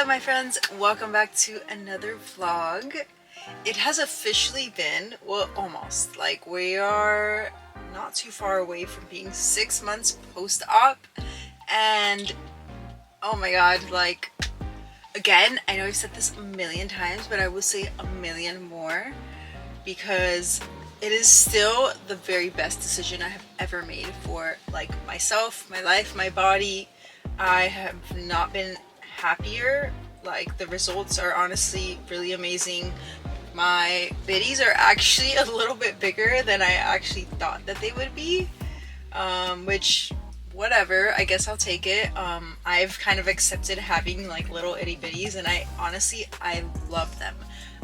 Hello my friends, welcome back to another vlog. It has officially been, well, almost, like we are not too far away from being 6 months post-op, and oh my god, like, again, I know I've said this a million times, but I will say a million more, because it is still the very best decision I have ever made for, like, myself, my life, my body. I have not been happier. Like, the results are honestly really amazing. My bitties are actually a little bit bigger than I actually thought that they would be, which, whatever, I guess I'll take it. I've kind of accepted having like little itty bitties, and I love them.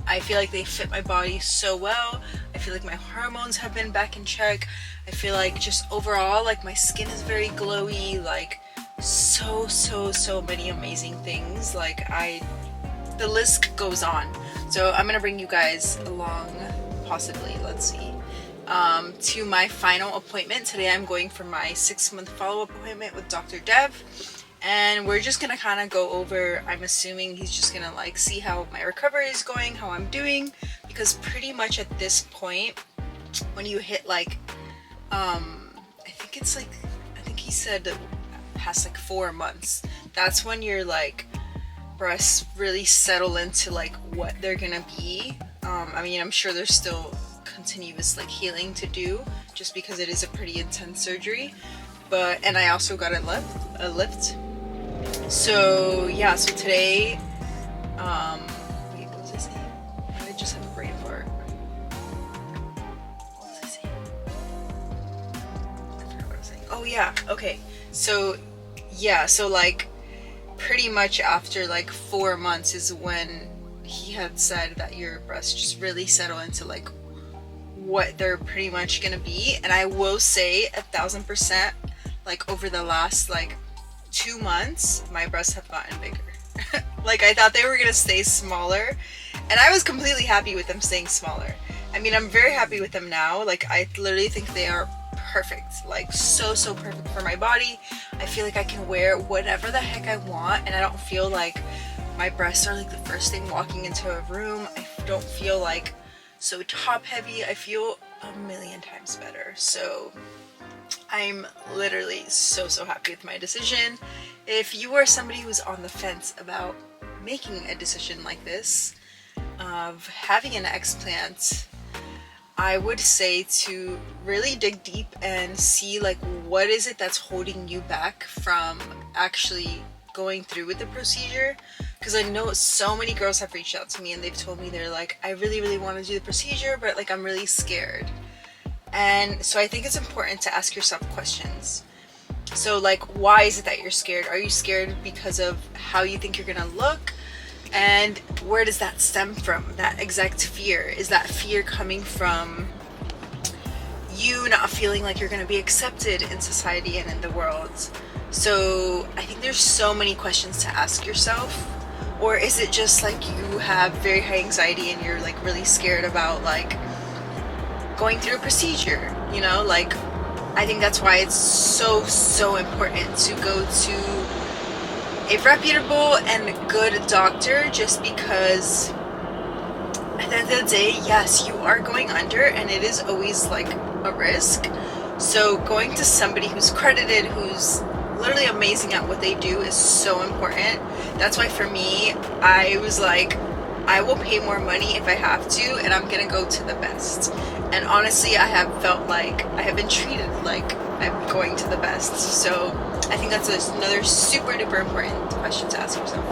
I feel like they fit my body so well. I feel like my hormones have been back in check. I feel like just overall, like, my skin is very glowy, like so many amazing things. Like, the list goes on. So I'm gonna bring you guys along, possibly, let's see, to my final appointment. Today I'm going for my 6-month follow-up appointment with Dr. Dev, and we're just gonna kind of go over, I'm assuming he's just gonna like see how my recovery is going, how I'm doing, because pretty much at this point, when you hit like I think he said that past like 4 months, that's when your like breasts really settle into like what they're gonna be. I mean, I'm sure there's still continuous like healing to do, just because it is a pretty intense surgery, but, and I also got a lift. So yeah, so today, wait, what was I saying? I just have a brain fart. What was I saying? I forgot what I was saying. Oh yeah, okay. So yeah, so like pretty much after like 4 months is when he had said that your breasts just really settle into like what they're pretty much gonna be. And I will say 1000%, like over the last like 2 months, my breasts have gotten bigger. Like, I thought they were gonna stay smaller, and I was completely happy with them staying smaller. I mean, I'm very happy with them now. Like, I literally think they are perfect, like so perfect for my body. I feel like I can wear whatever the heck I want, and I don't feel like my breasts are like the first thing walking into a room. I don't feel like so top heavy. I feel a million times better. So I'm literally so happy with my decision. If you are somebody who's on the fence about making a decision like this, of having an explant, I would say to really dig deep and see like what is it that's holding you back from actually going through with the procedure. Because I know so many girls have reached out to me and they've told me, they're like, I really want to do the procedure, but like I'm really scared. And so I think it's important to ask yourself questions. So like, why is it that you're scared? Are you scared because of how you think you're gonna look? And where does that stem from, that exact fear? Is that fear coming from you not feeling like you're going to be accepted in society and in the world? So I think there's so many questions to ask yourself. Or is it just like you have very high anxiety and you're like really scared about like going through a procedure, you know? Like, I think that's why it's so important to go to a reputable and good doctor, just because at the end of the day, yes, you are going under, and it is always like a risk. So going to somebody who's credited, who's literally amazing at what they do, is so important. That's why for me, I was like, I will pay more money if I have to, and I'm gonna go to the best. And honestly, I have felt like I have been treated like I'm going to the best. So I think that's another super duper important question to ask yourself.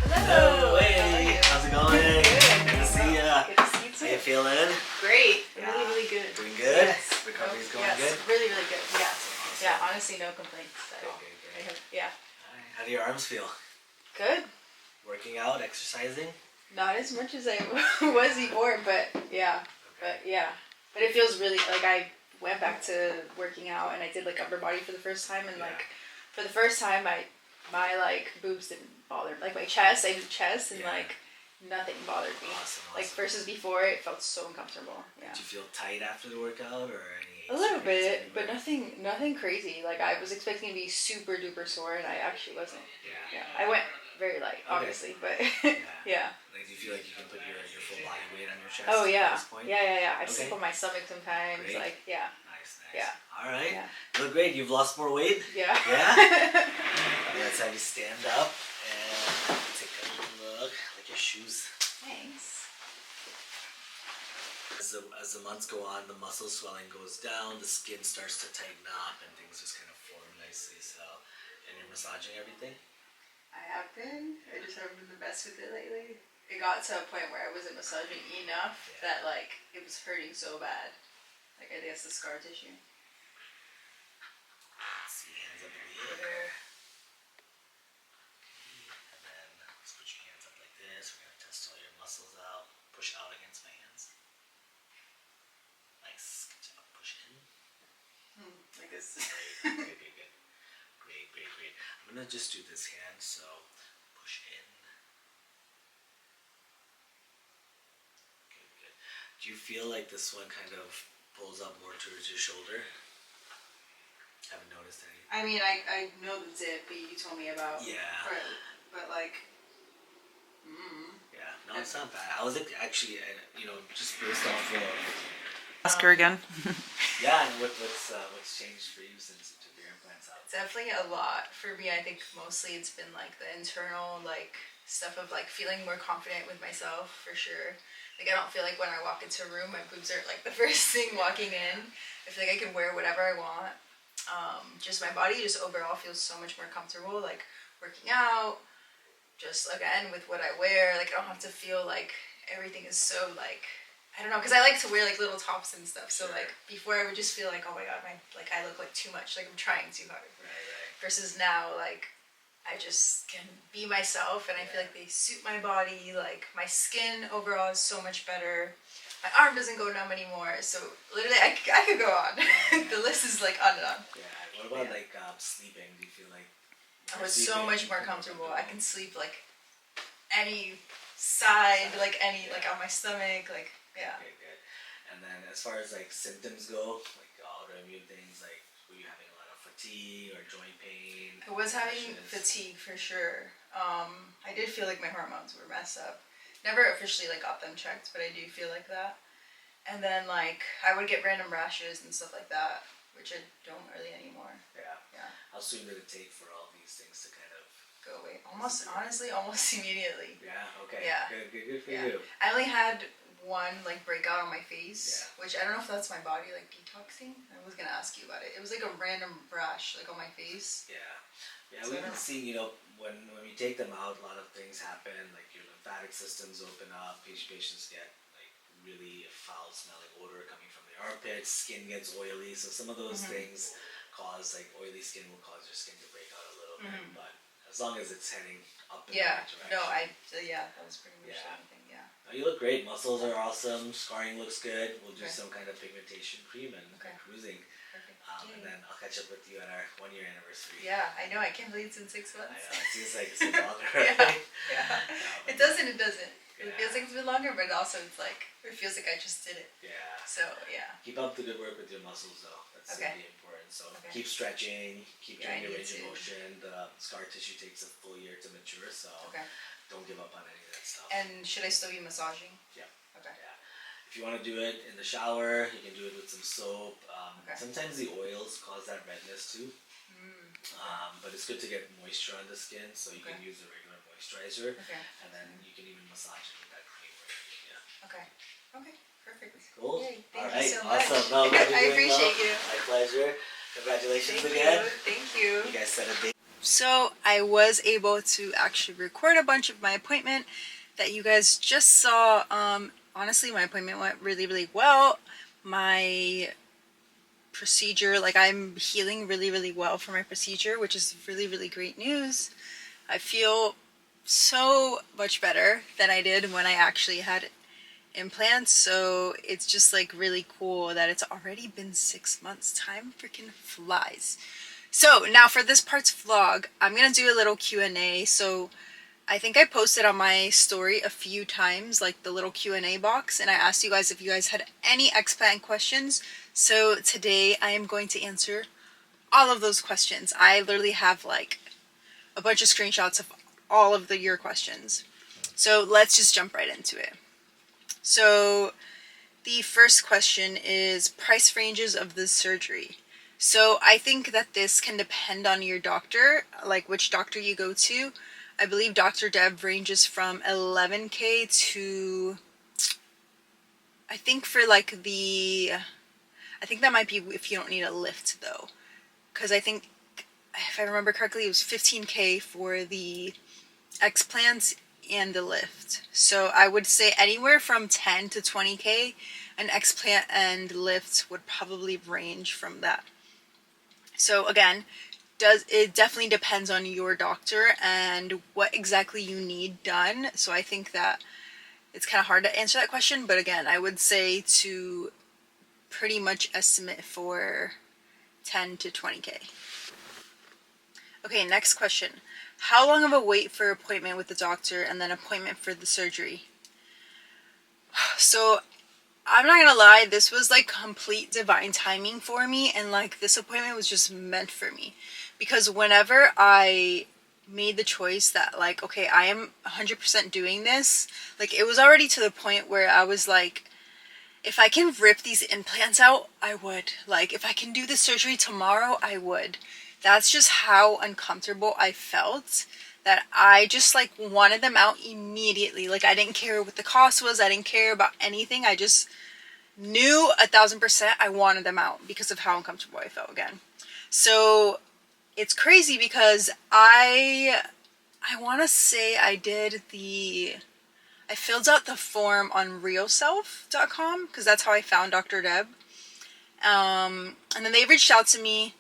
Hello, hey, how's it going? Good to see ya. Good to see you too. How you feeling? Great, Yeah. really good. Doing good? Yes. Recovery's going yes. good? Really good. Yeah. Awesome. Yeah, honestly, no complaints. Okay. Yeah. Alright, how do your arms feel? Good. Working out, exercising? Not as much as I was before, but yeah. But it feels really, like, I went back to working out and I did like upper body for the first time, and like for the first time I my like boobs didn't bother me. Like my chest, I do chest and Yeah. like nothing bothered me. Awesome. Like versus before, it felt so uncomfortable. Yeah. Did you feel tight after the workout or any? A little bit, but nothing crazy. Like I was expecting to be super duper sore, and I actually wasn't. Yeah. Yeah, I went very light, obviously, but yeah. Like, do you feel like you can put your full body weight on your chest? Oh yeah. At this point? Yeah. I sleep on my stomach sometimes. Great. Like yeah. Nice. Yeah. All right. Yeah. You look great. You've lost more weight. Yeah. Yeah. Let's have you stand up and take a look. Like your shoes. Thanks. As the months go on, the muscle swelling goes down, the skin starts to tighten up, and things just kind of form nicely. So, and you're massaging everything. I have been. I just haven't been the best with it lately. It got to a point where I wasn't massaging enough that like it was hurting so bad. Like I guess the scar tissue. Let's see, hands up in the air. And then let's put your hands up like this. We're gonna test all your muscles out. Push out against my hands. Nice. Good job. Push in. Like this. Good. Great. I'm gonna just do this hand, so push in. Good. Do you feel like this one kind of pulls up more towards your shoulder? Haven't noticed any. I mean, I know the zip that you told me about. Yeah. But like. Yeah. No, it's not bad. I was actually, just based off of. Ask her again. Yeah, and what's changed for you since you took your implants out? Definitely a lot for me. I think mostly it's been like the internal like stuff of like feeling more confident with myself for sure. Like I don't feel like when I walk into a room my boobs are like the first thing walking in. I feel like I can wear whatever I want. Just my body just overall feels so much more comfortable, like working out, just again with what I wear. Like I don't have to feel like everything is so like, I don't know, because I like to wear like little tops and stuff. So like before I would just feel like, oh my god, I look like too much, like I'm trying too hard. Right. Versus now, like I just can be myself, and I feel like they suit my body. Like my skin overall is so much better. My arm doesn't go numb anymore. So literally, I could go on. The list is like on and on. Yeah. What about like sleeping? Do you feel like? I was so much more comfortable. I can sleep like any side, like any like on my stomach, like. Yeah. Okay, good. And then as far as like symptoms go, like autoimmune things, like were you having a lot of fatigue or joint pain? I was having rashes? fatigue for sure. I did feel like my hormones were messed up. Never officially like got them checked, but I do feel like that. And then like I would get random rashes and stuff like that, which I don't really anymore. Yeah. Yeah. How soon did it take for all these things to kind of go away? Almost immediately. Yeah. Okay. Yeah. Good for you. I only had one like breakout on my face, Yeah. which I don't know if that's my body like detoxing. I was gonna ask you about it. It was like a random rash like on my face. Yeah, So we've been seeing, when we take them out, a lot of things happen, like your lymphatic systems open up, patients get like really foul smelling odor coming from the armpits, skin gets oily, so some of those things cause, like oily skin will cause your skin to break out a little bit, but as long as it's heading up in the right direction. That was pretty much the only thing, Oh, you look great, muscles are awesome, scarring looks good, we'll do some kind of pigmentation cream and cruising. Perfect. And then I'll catch up with you at our 1 year anniversary. Yeah, I know, I can't believe it's in 6 months. I know, it seems like it's been longer, right? It doesn't. It feels like it's been longer, but also it's like, it feels like I just did it. Yeah. So, yeah. Keep up the good work with your muscles though, that's really important. So keep stretching, keep doing your range of motion. The scar tissue takes a full year to mature, so don't give up on any of that stuff. And should I still be massaging? Yeah. Okay. Yeah. If you want to do it in the shower, you can do it with some soap. Sometimes the oils cause that redness too. But it's good to get moisture on the skin, so you can use a regular moisturizer, and then you can even massage it with that cream right here. Okay, perfect. Cool. Yay, All thank right, you so much. awesome. No, glad you're I doing appreciate well. you. My pleasure. Congratulations Thank again. Thank you. You guys set a date. So I was able to actually record a bunch of my appointment that you guys just saw. Honestly, my appointment went really, really well. My procedure, like I'm healing really, really well from my procedure, which is really, really great news. I feel so much better than I did when I actually had implants, so it's just like really cool that it's already been 6 months. Time freaking flies. So now for this part's vlog, I'm gonna do a little Q&A. So I think I posted on my story a few times, like the little Q&A box, and I asked you guys if you guys had any explant questions. So today I am going to answer all of those questions. I literally have like a bunch of screenshots of all of your questions. So let's just jump right into it. So the first question is price ranges of the surgery. So I think that this can depend on your doctor, like which doctor you go to. I believe Dr. Deb ranges from 11K to, I think for like I think that might be if you don't need a lift though. Because I think, if I remember correctly, it was 15K for the Explant and the lift. So I would say anywhere from 10 to 20K, an Explant and lift would probably range from that. So again, it definitely depends on your doctor and what exactly you need done. So I think that it's kind of hard to answer that question, but again, I would say to pretty much estimate for 10 to 20K. Okay, next question. How long of a wait for appointment with the doctor and then appointment for the surgery? So I'm not gonna lie, this was like complete divine timing for me, and like this appointment was just meant for me. Because whenever I made the choice that like, okay, I am 100% doing this, like it was already to the point where I was like, if I can rip these implants out, I would. Like if I can do the surgery tomorrow, I would. That's just how uncomfortable I felt, that I just like wanted them out immediately. Like I didn't care what the cost was. I didn't care about anything. I just knew 1000% I wanted them out because of how uncomfortable I felt again. So it's crazy because I want to say I filled out the form on realself.com because that's how I found Dr. Deb. And then they reached out to me,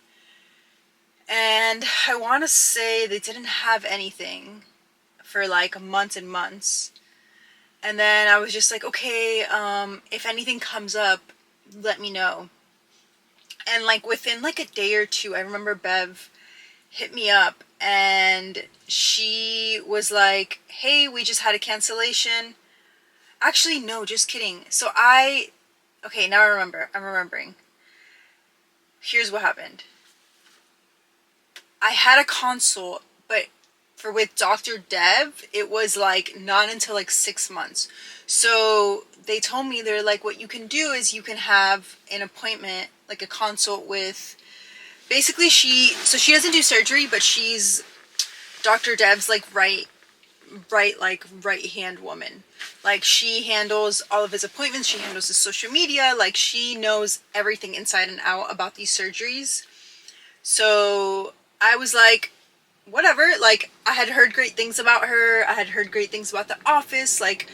and I want to say they didn't have anything for like months and months. And then I was just like, okay, if anything comes up, let me know. And like within like a day or two, I remember Bev hit me up and she was like, hey, we just had a cancellation. Actually, no, just kidding. Okay, now I'm remembering. Here's what happened. I had a consult, but with Dr. Deb, it was like not until like 6 months. So they told me, they're like, what you can do is you can have an appointment, like a consult with, basically she doesn't do surgery, but she's Dr. Deb's like right hand woman. Like she handles all of his appointments, she handles his social media, like she knows everything inside and out about these surgeries. So I was like, whatever, like I had heard great things about her. I had heard great things about the office. Like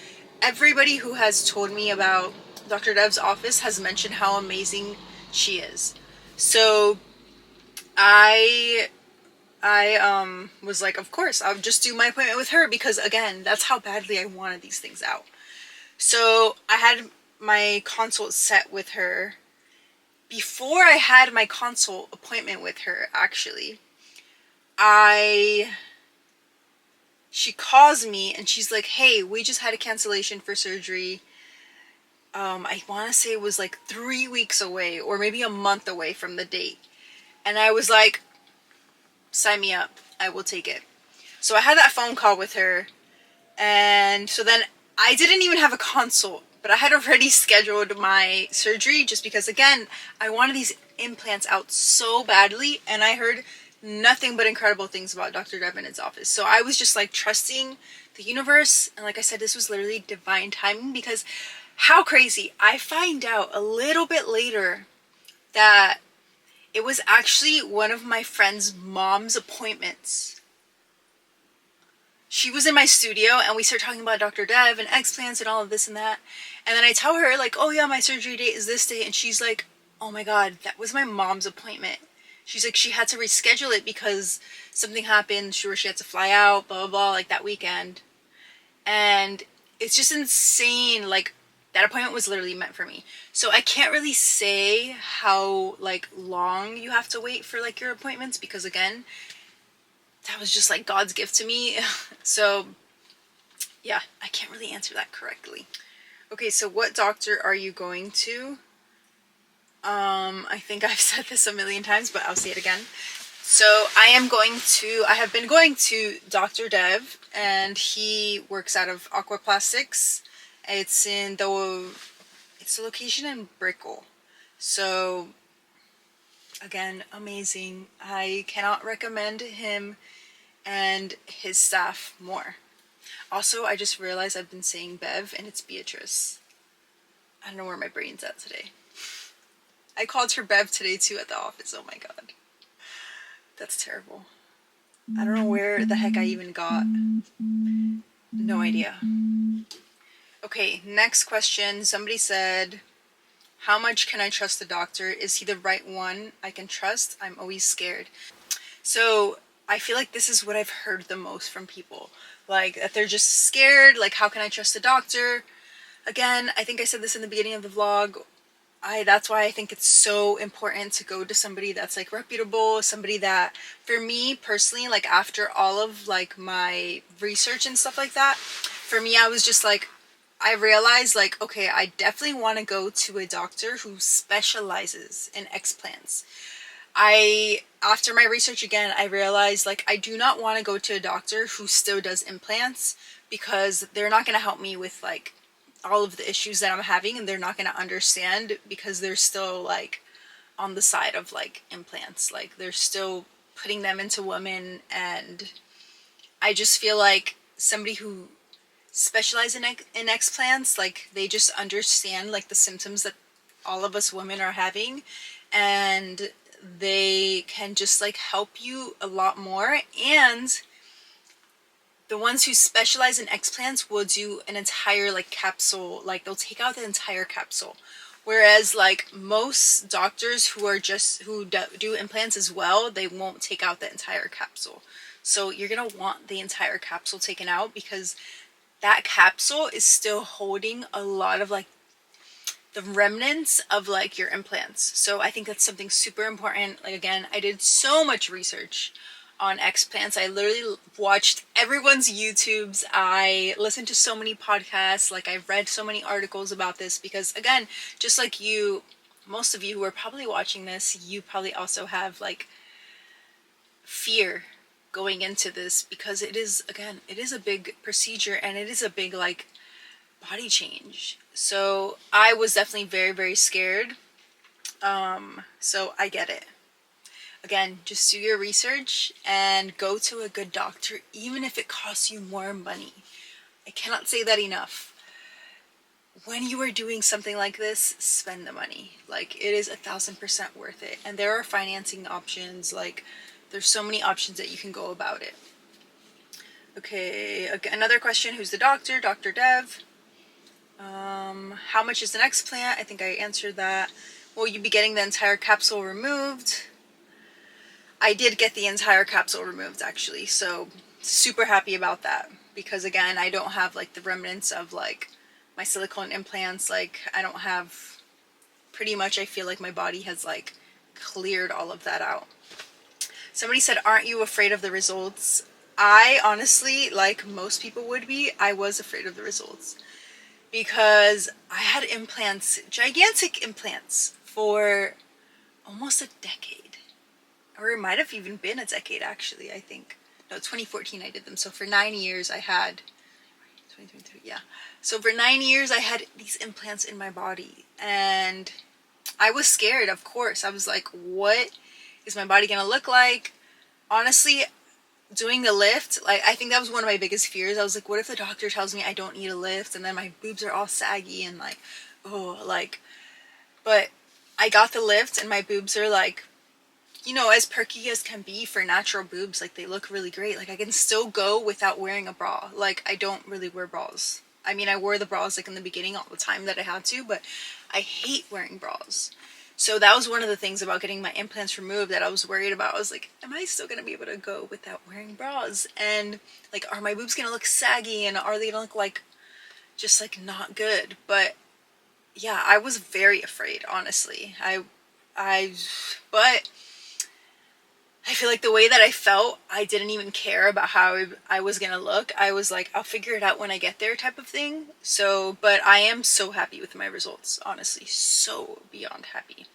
everybody who has told me about Dr. Deb's office has mentioned how amazing she is. So I was like, of course, I'll just do my appointment with her because again, that's how badly I wanted these things out. So I had my consult set with her. Before I had my consult appointment with her, actually, she calls me and she's like, hey, we just had a cancellation for surgery. I want to say it was like 3 weeks away or maybe a month away from the date. And I was like, sign me up. I will take it. So I had that phone call with her. And so then I didn't even have a consult, but I had already scheduled my surgery just because, again, I wanted these implants out so badly. And I heard nothing but incredible things about Dr. Deb in his office. So I was just like trusting the universe. And like I said, this was literally divine timing because how crazy. I find out a little bit later that it was actually one of my friend's mom's appointments. She was in my studio and we started talking about Dr. Deb and explants and all of this and that. And then I tell her like, oh yeah, my surgery date is this date. And she's like, oh my God, that was my mom's appointment. She's like, she had to reschedule it because something happened. She had to fly out, blah, blah, blah, like that weekend. And it's just insane. Like, that appointment was literally meant for me. So I can't really say how like long you have to wait for like your appointments, because again, that was just like God's gift to me. So yeah, I can't really answer that correctly. Okay, so what doctor are you going to? I think I've said this a million times, but I'll say it again. So I have been going to Dr. Dev, and he works out of Aquaplastics. It's the location in Brickell. So again, amazing. I cannot recommend him and his staff more. Also, I just realized I've been saying Bev and it's Beatrice. I don't know where my brain's at today. I called her Bev today too at the office. Oh my god. That's terrible. I don't know where the heck I even got. No idea. Okay, next question. Somebody said, how much can I trust the doctor? Is he the right one I can trust? I'm always scared. So I feel like this is what I've heard the most from people. Like, that they're just scared. Like, how can I trust the doctor? Again, I think I said this in the beginning of the vlog. That's why I think it's so important to go to somebody that's like reputable, somebody that, for me personally, like after all of like my research and stuff like that, for me, I was just like, I realized like, okay, I definitely want to go to a doctor who specializes in explants. After my research again, I realized like I do not want to go to a doctor who still does implants, because they're not going to help me with like all of the issues that I'm having, and they're not going to understand, because they're still like on the side of like implants. Like they're still putting them into women, and I just feel like somebody who specializes in explants, like they just understand like the symptoms that all of us women are having, and they can just like help you a lot more. And the ones who specialize in explants will do an entire like capsule, like they'll take out the entire capsule. Whereas like most doctors who do implants as well, they won't take out the entire capsule. So you're gonna want the entire capsule taken out, because that capsule is still holding a lot of like the remnants of like your implants. So I think that's something super important. Like again, I did so much research on explants. I literally watched everyone's YouTubes. I listened to so many podcasts. Like I've read so many articles about this, because again, just like you, most of you who are probably watching this, you probably also have like fear going into this, because it is, again, it is a big procedure, and it is a big like body change. So I was definitely very, very scared. So I get it. Again, just do your research and go to a good doctor, even if it costs you more money. I cannot say that enough. When you are doing something like this, spend the money. Like, it is 1000% worth it. And there are financing options. Like, there's so many options that you can go about it. Okay, another question. Who's the doctor? Dr. Dev. How much is an explant? I think I answered that. Will you be getting the entire capsule removed? I did get the entire capsule removed, actually, so super happy about that, because again, I don't have like the remnants of like my silicone implants. Like I don't have, pretty much I feel like my body has like cleared all of that out. Somebody said, aren't you afraid of the results? I honestly, like most people would be, I was afraid of the results, because I had implants, gigantic implants, for almost a decade. Or it might have even been a decade, actually, I think. No, 2014 I did them. So for 9 years I had, 2023, yeah. So for 9 years I had these implants in my body. And I was scared, of course. I was like, what is my body going to look like? Honestly, doing the lift, like, I think that was one of my biggest fears. I was like, what if the doctor tells me I don't need a lift, and then my boobs are all saggy and like, oh, like, but I got the lift and my boobs are like, you know, as perky as can be for natural boobs. Like, they look really great. Like, I can still go without wearing a bra. Like, I don't really wear bras. I mean, I wore the bras like in the beginning all the time that I had to, but I hate wearing bras. So that was one of the things about getting my implants removed that I was worried about. I was like, am I still going to be able to go without wearing bras? And like, are my boobs going to look saggy, and are they going to look like just like not good? But yeah, I was very afraid, honestly. But I feel like the way that I felt, I didn't even care about how I was gonna look. I was like, I'll figure it out when I get there, type of thing. So, but I am so happy with my results, honestly. So beyond happy.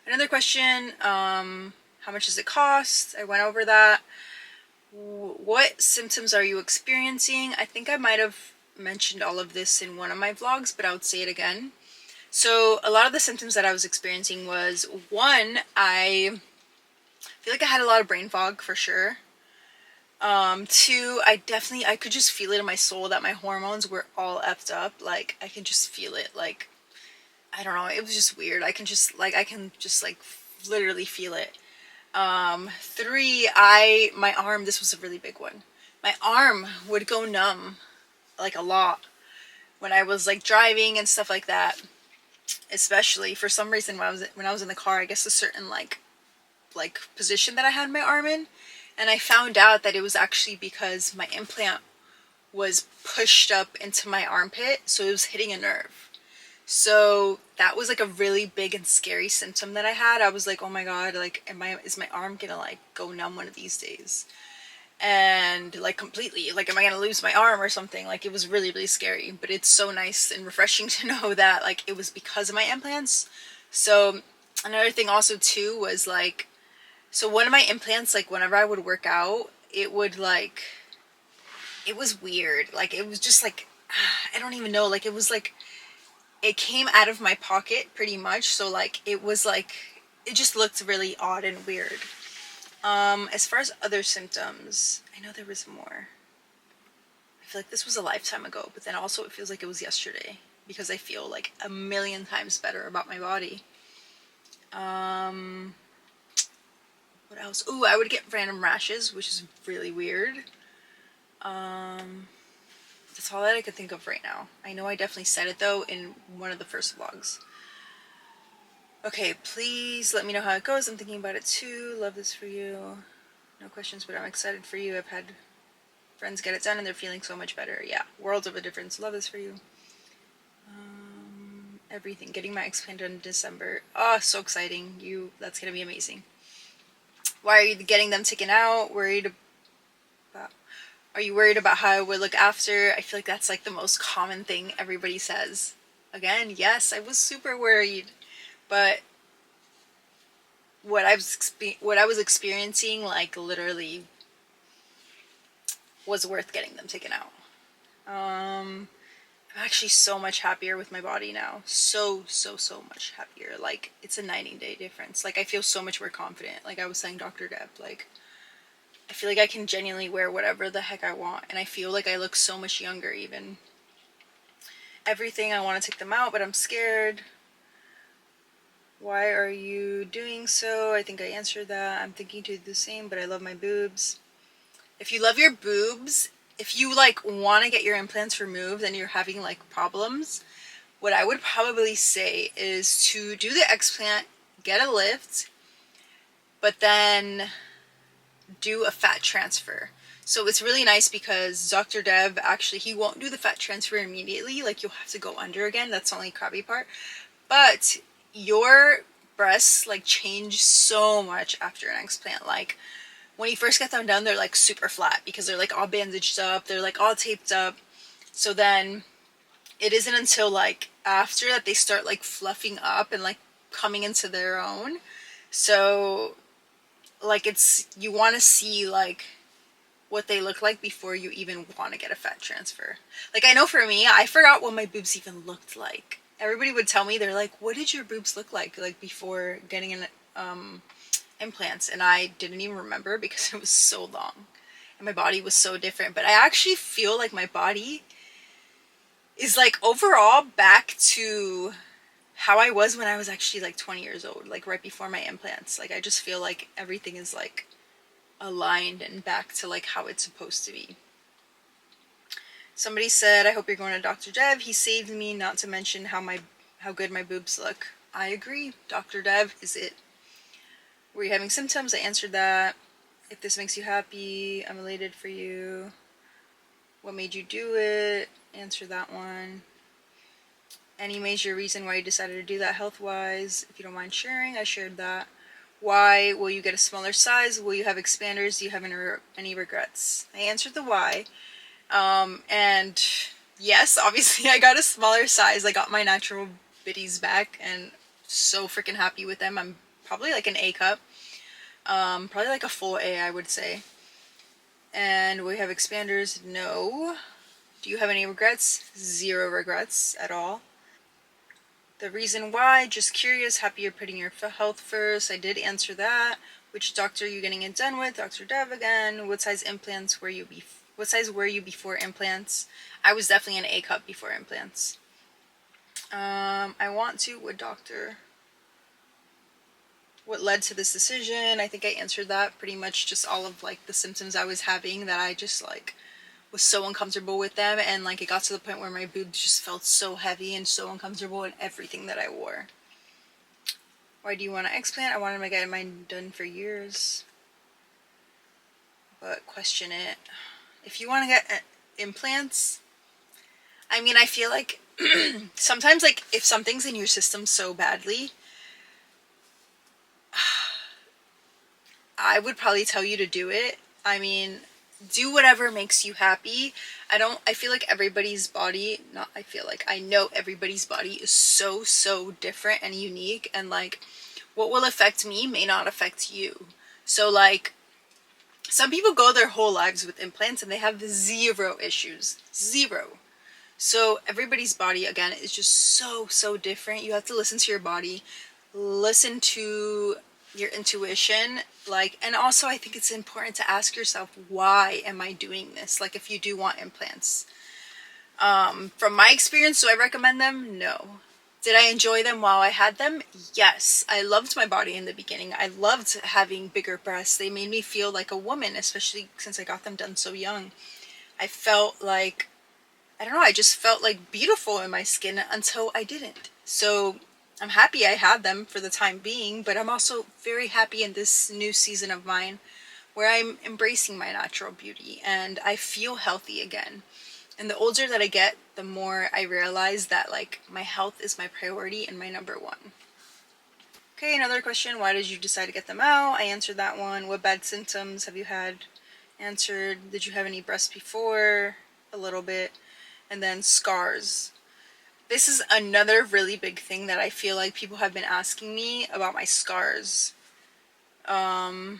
Another question, how much does it cost? I went over that. What symptoms are you experiencing? I think I might have mentioned all of this in one of my vlogs, but I would say it again. So, a lot of the symptoms that I was experiencing was, one, I feel like I had a lot of brain fog for sure. Two, I could just feel it in my soul that my hormones were all effed up. Like, I can just feel it. Like, I don't know, it was just weird. I can just like literally feel it. Three, my arm, this was a really big one. My arm would go numb like a lot when I was like driving and stuff like that. Especially for some reason when I was in the car, I guess a certain like position that I had my arm in, and I found out that it was actually because my implant was pushed up into my armpit, so it was hitting a nerve. So that was like a really big and scary symptom that I had. I was like, oh my god, like is my arm gonna like go numb one of these days? And like completely, like am I gonna lose my arm or something? Like it was really, really scary. But it's so nice and refreshing to know that like it was because of my implants. So another thing also too was like, so one of my implants, like whenever I would work out, it would like, it was weird. Like it was just like, I don't even know, like it was like, it came out of my pocket pretty much. So like it was like, it just looked really odd and weird. As far as other symptoms, I know there was more. I feel like this was a lifetime ago, but then also it feels like it was yesterday because I feel like a million times better about my body. What else? Ooh, I would get random rashes, which is really weird. That's all that I could think of right now. I know I definitely said it though in one of the first vlogs. Okay, please let me know how it goes. I'm thinking about it too. Love this for you. No questions, but I'm excited for you. I've had friends get it done and they're feeling so much better. Yeah, worlds of a difference. Love this for you. Everything. Getting my explant done in December. Oh, so exciting. That's gonna be amazing. Why are you getting them taken out? Are you worried about how I would look after? I feel like that's like the most common thing everybody says. Again, yes, I was super worried, but what I was experiencing, like literally, was worth getting them taken out. I'm actually so much happier with my body now. So much happier. Like it's a 90-day difference. Like I feel so much more confident. Like I was saying, Dr. Deb, like I feel like I can genuinely wear whatever the heck I want, and I feel like I look so much younger even. Everything, I want to take them out, but I'm scared. Why are you doing so? I think I answered that. I'm thinking to do the same, but I love my boobs. If you love your boobs, if you like want to get your implants removed and you're having like problems, what I would probably say is to do the explant, get a lift, but then do a fat transfer. So it's really nice because Dr. Dev actually, he won't do the fat transfer immediately. Like you'll have to go under again. That's the only crappy part. But your breasts like change so much after an explant. Like when you first get them done, they're like super flat because they're like all bandaged up. They're like all taped up. So then it isn't until like after that they start like fluffing up and like coming into their own. So like you want to see like what they look like before you even want to get a fat transfer. Like I know for me, I forgot what my boobs even looked like. Everybody would tell me, they're like, what did your boobs look like before getting an implants? And I didn't even remember because it was so long and my body was so different. But I actually feel like my body is like overall back to how I was when I was actually like 20 years old, like right before my implants. Like I just feel like everything is like aligned and back to like how it's supposed to be. Somebody said, I hope you're going to Dr. Dev. He saved me, not to mention how good my boobs look. I agree. Dr. Dev is it. Were you having symptoms? I answered that. If this makes you happy, I'm elated for you. What made you do it? Answer that one. Any major reason why you decided to do that health-wise? If you don't mind sharing, I shared that. Why? Will you get a smaller size? Will you have expanders? Do you have any regrets? I answered the why. And yes, obviously I got a smaller size. I got my natural bitties back and so freaking happy with them. I'm probably like an A cup. Probably like a full A, I would say. And will you have expanders? No. Do you have any regrets? Zero regrets at all. The reason why, just curious, happy you're putting your health first. I did answer that. Which doctor are you getting it done with? Dr. Dev again. What size implants were you what size were you before implants? I was definitely an A cup before implants. I want to, what doctor? What led to this decision? I think I answered that pretty much, just all of like the symptoms I was having that I just like was so uncomfortable with them, and like it got to the point where my boobs just felt so heavy and so uncomfortable in everything that I wore. Why do you want to explant? I wanted to get mine done for years. But question it. If you want to get implants, I mean, I feel like sometimes like if something's in your system so badly, I would probably tell you to do it. I mean, do whatever makes you happy. I feel like everybody's body, not I feel like, I know everybody's body is so different and unique, and like what will affect me may not affect you. So like some people go their whole lives with implants and they have zero issues. Zero. So everybody's body, again, is just so different. You have to listen to your body, listen to your intuition, like, and also I think it's important to ask yourself, why am I doing this? Like, if you do want implants. From my experience, do I recommend them? No. Did I enjoy them while I had them? Yes. I loved my body in the beginning. I loved having bigger breasts. They made me feel like a woman, especially since I got them done so young. I felt like, I don't know, I just felt like beautiful in my skin until I didn't. So I'm happy I had them for the time being, but I'm also very happy in this new season of mine where I'm embracing my natural beauty and I feel healthy again. And the older that I get, the more I realize that like my health is my priority and my number one. Okay, another question. Why did you decide to get them out? I answered that one. What bad symptoms have you had? Answered. Did you have any breasts before? A little bit. And then scars. This is another really big thing that I feel like people have been asking me about my scars. The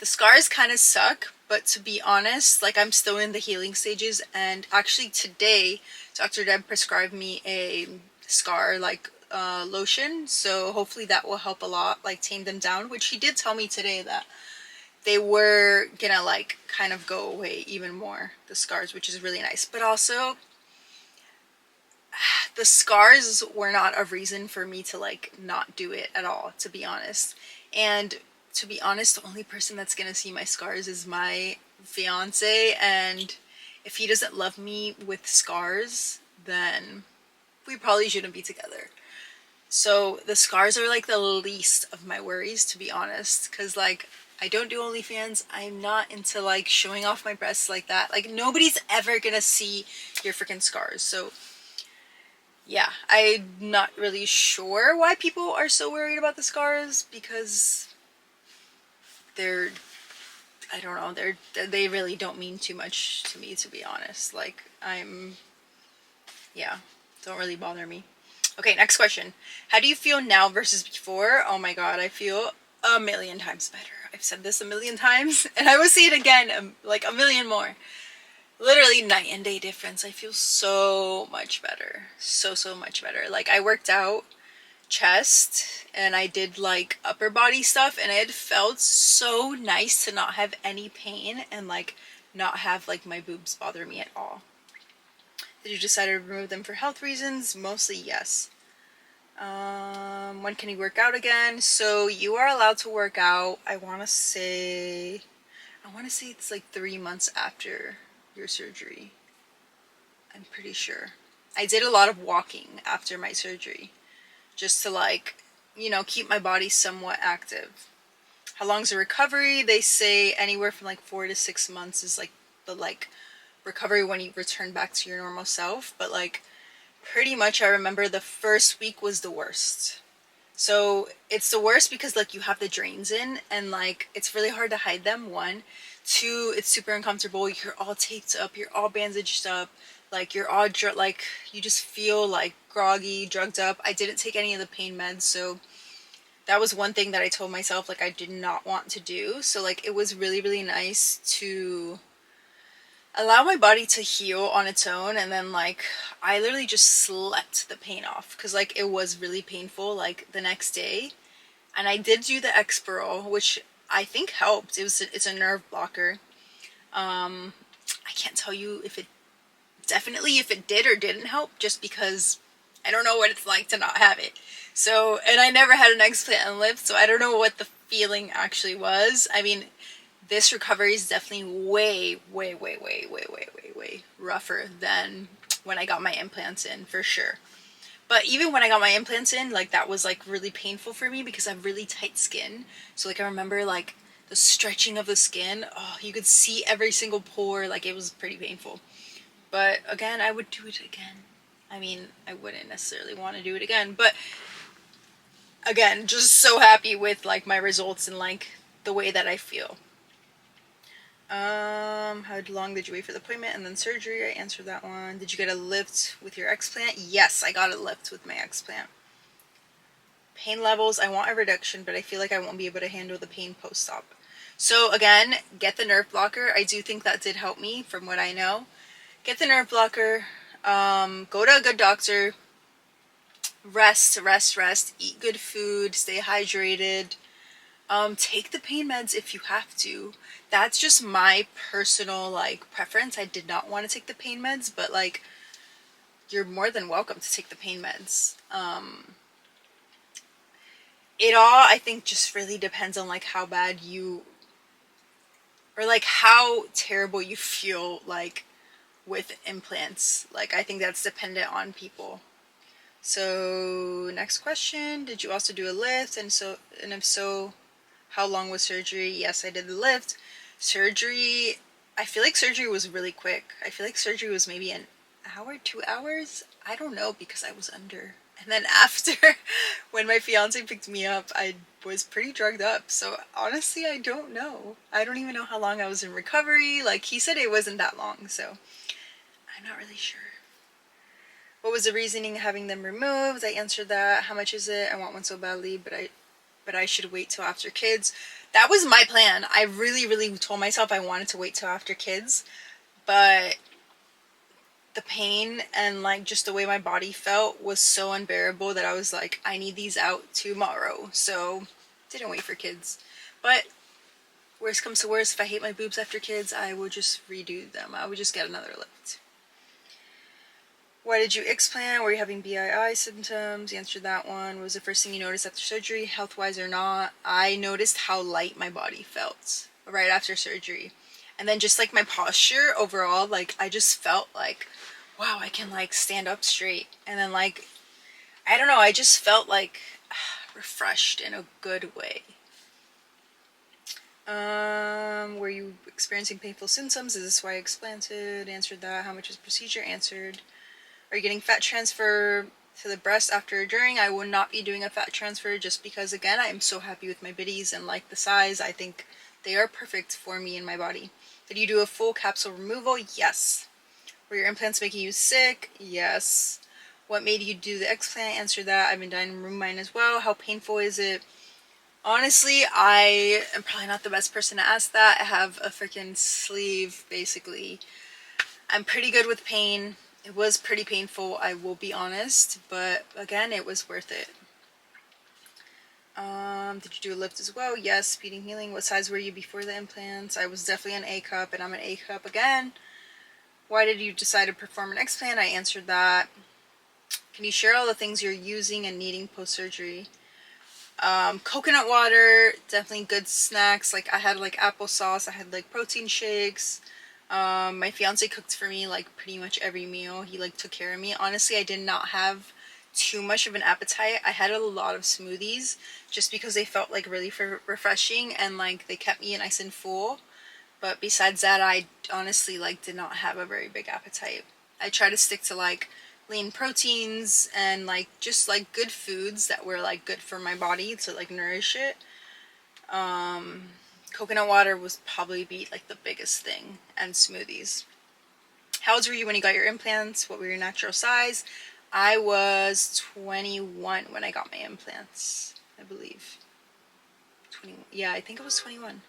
scars kind of suck, but to be honest, like I'm still in the healing stages, and actually today Dr. Deb prescribed me a scar like lotion, so hopefully that will help a lot, like tame them down, which he did tell me today that they were gonna like kind of go away even more, the scars, which is really nice. But also the scars were not a reason for me to like not do it at all, to be honest. And to be honest, the only person that's gonna see my scars is my fiance, and if he doesn't love me with scars, then we probably shouldn't be together. So the scars are like the least of my worries, to be honest, because like I don't do OnlyFans. I'm not into like showing off my breasts like that. Like nobody's ever gonna see your freaking scars. So yeah, I'm not really sure why people are so worried about the scars, because they're, I don't know, they really don't mean too much to me, to be honest. Like yeah, don't really bother me. Okay, next question. How do you feel now versus before? Oh my god, I feel a million times better. I've said this a million times, and I will say it again, like a million more. Literally night and day difference. I feel so much better. So much better. Like I worked out chest and I did like upper body stuff, and it felt so nice to not have any pain and like not have like my boobs bother me at all. Did you decide to remove them for health reasons? Mostly yes. When can you work out again? So you are allowed to work out, I want to say it's like 3 months after your surgery. I'm pretty sure. I did a lot of walking after my surgery, just to like, you know, keep my body somewhat active. How long's the recovery? They say anywhere from like 4 to 6 months is like the like recovery when you return back to your normal self. But like pretty much I remember the first week was the worst. So it's the worst because like you have the drains in and like it's really hard to hide them. One, two, it's super uncomfortable. You're all taped up. You're all bandaged up. Like you're all like you just feel like groggy, drugged up. I didn't take any of the pain meds, so that was one thing that I told myself like I did not want to do. So like it was really really nice to allow my body to heal on its own, and then like I literally just slept the pain off because like it was really painful like the next day. And I did do the Exparol, which I think helped. It's a nerve blocker. I can't tell you if it definitely if it did or didn't help, just because I don't know what it's like to not have it. So, and I never had an explant and lift, so I don't know what the feeling actually was. I mean, this recovery is definitely way, way, way, way, way, way, way, way rougher than when I got my implants in, for sure. But even when I got my implants in, like that was like really painful for me because I have really tight skin. So like I remember like the stretching of the skin. Oh, you could see every single pore. Like it was pretty painful. But again, I would do it again. I mean, I wouldn't necessarily want to do it again, but again, just so happy with like my results and like the way that I feel. How long did you wait for the appointment and then surgery? I answered that one. Did you get a lift with your explant? Yes, I got a lift with my explant. Pain levels, I want a reduction, but I feel like I won't be able to handle the pain post-op. So again, get the nerve blocker. I do think that did help me from what I know. Get the nerve blocker, go to a good doctor, rest, rest, rest, eat good food, stay hydrated. Take the pain meds if you have to. That's just my personal like preference. I did not want to take the pain meds, but like you're more than welcome to take the pain meds. It all I think just really depends on like how bad you or like how terrible you feel like with implants. Like I think that's dependent on people. So next question, did you also do a lift, and if so, how long was surgery? Yes, I did the lift. Surgery, I feel like surgery was really quick. I feel like surgery was maybe an hour, 2 hours. I don't know because I was under. And then after, when my fiance picked me up, I was pretty drugged up. So honestly, I don't know. I don't even know how long I was in recovery. Like he said it wasn't that long, so I'm not really sure. What was the reasoning having them removed? I answered that. How much is it? I want one so badly, but I should wait till after kids. That was my plan. I really, really told myself I wanted to wait till after kids, but the pain and like just the way my body felt was so unbearable that I was like, I need these out tomorrow. So didn't wait for kids. But worst comes to worst, if I hate my boobs after kids, I would just redo them. I would just get another lift. Why did you explant? Were you having BII symptoms? You answered that one. What was the first thing you noticed after surgery, health-wise or not? I noticed how light my body felt right after surgery. And then just like my posture overall, like I just felt like, wow, I can like stand up straight. And then like, I don't know, I just felt like refreshed in a good way. Were you experiencing painful symptoms? Is this why I explanted? Answered that. How much is procedure? Answered. Are you getting fat transfer to the breast after or during? I will not be doing a fat transfer just because, again, I am so happy with my bitties and like the size. I think they are perfect for me and my body. Did you do a full capsule removal? Yes. Were your implants making you sick? Yes. What made you do the explant? Answer that. I've been dying to remove mine as well. How painful is it? Honestly, I am probably not the best person to ask that. I have a freaking sleeve, basically. I'm pretty good with pain. It was pretty painful, I will be honest, but again, it was worth it. Did you do a lift as well? Yes, speeding healing. What size were you before the implants? I was definitely an A cup, and I'm an A cup again. Why did you decide to perform an explant? I answered that. Can you share all the things you're using and needing post-surgery? Coconut water, definitely good snacks. Like I had like applesauce, I had like protein shakes. My fiance cooked for me like pretty much every meal. He like took care of me. Honestly, I did not have too much of an appetite. I had a lot of smoothies just because they felt like really refreshing and like they kept me nice and full. But besides that, I honestly like did not have a very big appetite. I try to stick to like lean proteins and like just like good foods that were like good for my body to like nourish it. Coconut water was probably be like the biggest thing, and smoothies. How old were you when you got your implants? What were your natural size? I was 21 when I got my implants, I believe. 20, yeah, I think it was 21.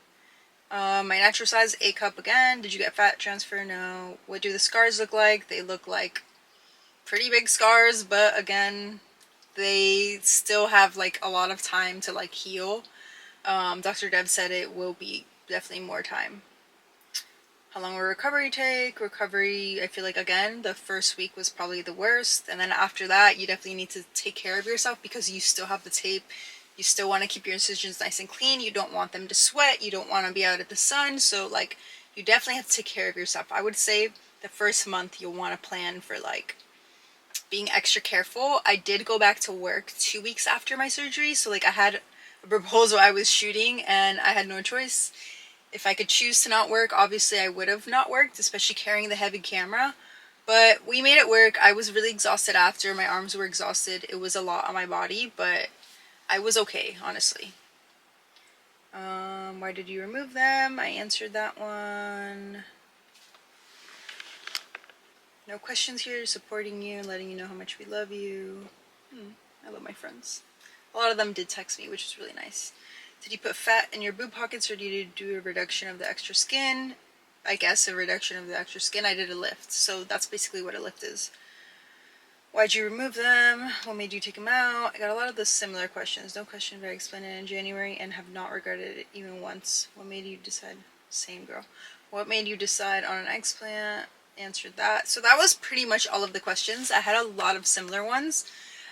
My natural size, A cup again. Did you get fat transfer? No. What do the scars look like? They look like pretty big scars, but again, they still have like a lot of time to like heal. Dr. Dev said it will be definitely more time. How long will recovery take? Recovery, I feel like again, the first week was probably the worst, and then after that, you definitely need to take care of yourself because you still have the tape. You still want to keep your incisions nice and clean. You don't want them to sweat. You don't want to be out at the sun. So like, you definitely have to take care of yourself. I would say the first month you'll want to plan for like being extra careful. I did go back to work 2 weeks after my surgery, so like I had a proposal I was shooting and I had no choice. If I could choose to not work, obviously I would have not worked, especially carrying the heavy camera. But we made it work. I was really exhausted after. My arms were exhausted. It was a lot on my body, but I was okay, honestly. Why did you remove them? I answered that one. No questions here, supporting you and letting you know how much we love you. I love my friends. A lot of them did text me, which was really nice. Did you put fat in your boob pockets, or did you do a reduction of the extra skin? I guess a reduction of the extra skin. I did a lift, so that's basically what a lift is. Why'd you remove them? What made you take them out? I got a lot of the similar questions. No question, but I explained it in January and have not regretted it even once. What made you decide? Same girl. What made you decide on an explant? Answered that. So that was pretty much all of the questions. I had a lot of similar ones.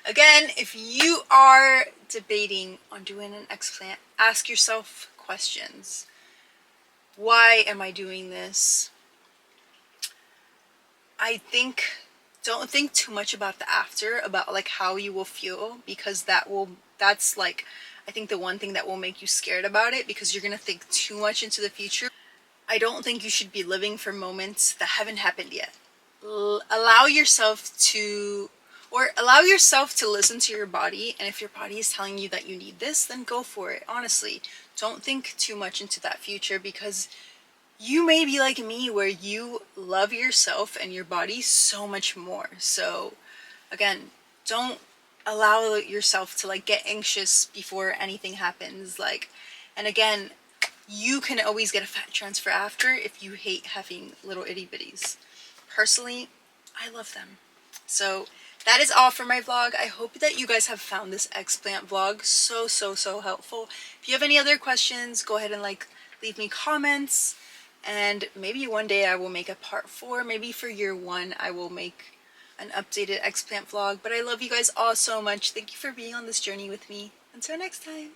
Again, if you are debating on doing an explant, ask yourself questions. Why am I doing this? Don't think too much about the after, about like how you will feel, because that's like, I think the one thing that will make you scared about it, because you're going to think too much into the future. I don't think you should be living for moments that haven't happened yet. Allow yourself to listen to your body, and if your body is telling you that you need this, then go for it. Honestly, don't think too much into that future, because you may be like me where you love yourself and your body so much more. So again, don't allow yourself to like get anxious before anything happens. Like, and again, you can always get a fat transfer after if you hate having little itty bitties. Personally, I love them. So that is all for my vlog. I hope that you guys have found this explant vlog so helpful. If you have any other questions, go ahead and like leave me comments, and maybe one day I will make a part 4. Maybe for year 1 I will make an updated explant vlog. But I love you guys all so much. Thank you for being on this journey with me. Until next time.